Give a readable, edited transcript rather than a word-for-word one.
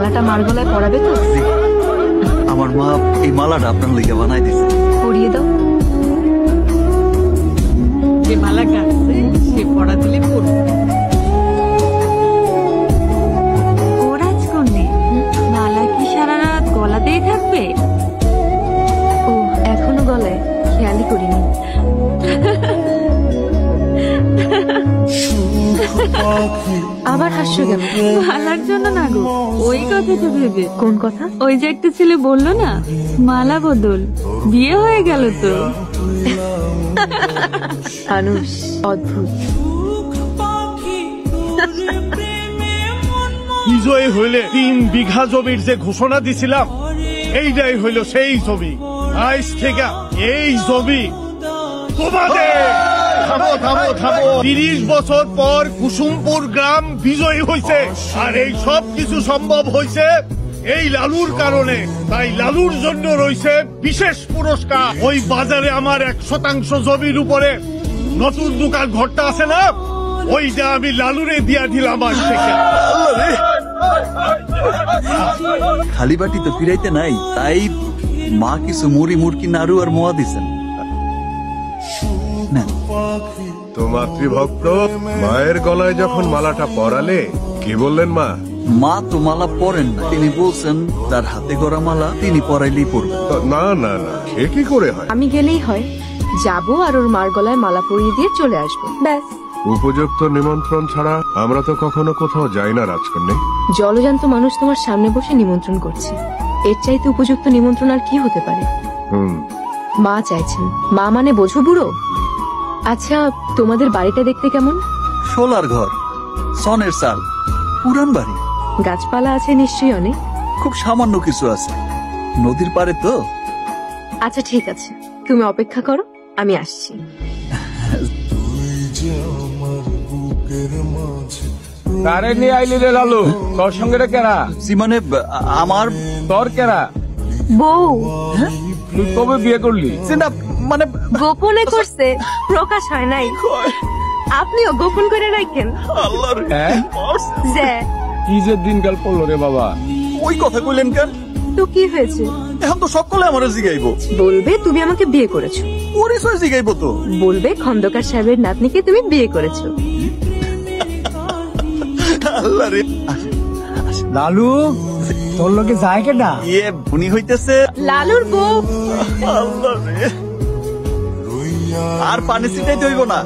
মালাটা মার গলায় পরাবে তো? আমার মা এই মালাটা আপনার লইয়া বানাই দিছে। পরিয়ে দাও। যে মালা গাছে সে পড়া দিলে পড়বে। ও রাজকন্যা, মালা কি সারা রাত গলাতেই থাকবে? ও এখনো গলায়, খেয়ালই করিনি। আবার হাসছো কেন? মালার জন্য না গো, ওই কথাটা ভেবে। কোন কথা? ওই যে একটা ছেলে বললো না মালা বদল, বিয়ে হয়ে গেল তো। আনুষ, অদ্ভুত। বিজয় হইলে 3 বিঘা জমির যে ঘোষণা দিছিলাম, এইটাই হইল সেই জমি। আজ থেকে এই জমি তোমাদের। থামো থামো থামো, 30 বছর পর কুসুমপুর গ্রাম বিজয়ী হয়েছে, আর এই সব কিছু সম্ভব হয়েছে এই লালুর কারণে। তাই লালুর জন্য রয়েছে বিশেষ পুরস্কার। ওই বাজারে আমার 1% জমির উপরে নতুন দোকান ঘরটা আছে না, ওইটা আমি লালুরে দিয়া দিলাম আজ থেকে। খালি বাটি তো ফিরাইতে নাই, তাই মা কিছু মুড়ি মুড়কি নাড়ু আর মোয়া দিছেন। তো মাতৃভক্ত মায়ের গলায় যখন মালাটা পরালে কি বললেন মা? মা তো মালা পরেন না, তিনি বলছেন তার হাতে গড়া মালা তিনি পরাইলেই পরবেন। না না না, সে কি করে হয়? আমি গেলেই হয়, যাবো আর ওর মার গলায় মালা পরিয়ে দিয়ে চলে আসবো, ব্যাস। উপযুক্ত নিমন্ত্রণ ছাড়া আমরা তো কখনো কোথাও যাই না রাজকন্যা। জলজান্ত মানুষ তোমার সামনে বসে নিমন্ত্রণ করছে, এর চাইতে উপযুক্ত নিমন্ত্রণ আর কি হতে পারে? মা চাইছেন, মা মানে বোঝো বুড়ো। আচ্ছা, তোমাদের বাড়িটা দেখতে কেমন? সোলার ঘর, সনের চাল, পুরান বাড়ি। গাছপালা আছে নিশ্চয়ই অনেক? খুব সামান্য কিছু আছে, নদীর পারে তো। আচ্ছা ঠিক আছে, তুমি অপেক্ষা করো, আমি আসছি। কারে নিয়ে আইলি রে লালু? তোর সঙ্গে রে কেনা? মানে আমার তোর কেনা? বউ। তুই কবে বিয়ে করলি? মানে গোপনে করছে, প্রকাশ হয় নাই। আপনিও গোপন করে রাখেন। হ্যাঁ, যে কি যে দিনকাল পড়লো রে বাবা। ওই কথা কইলেন কেন? তো কি হয়েছে? এখন তো সকলে আমার জিগাইবো। বলবে তুমি আমাকে বিয়ে করেছো, পরিচয় জিগাইবো তো। বলবে খন্দকার সাহেবের নাতনিকে তুমি বিয়ে করেছো। আল্লাহ রে। লালু, তোর লোকে যায় কেডা? ইয়ে বুনি হইতেছে লালুর বউ। আল্লাহ রে। আর পানি ছিটাইতে হইব না।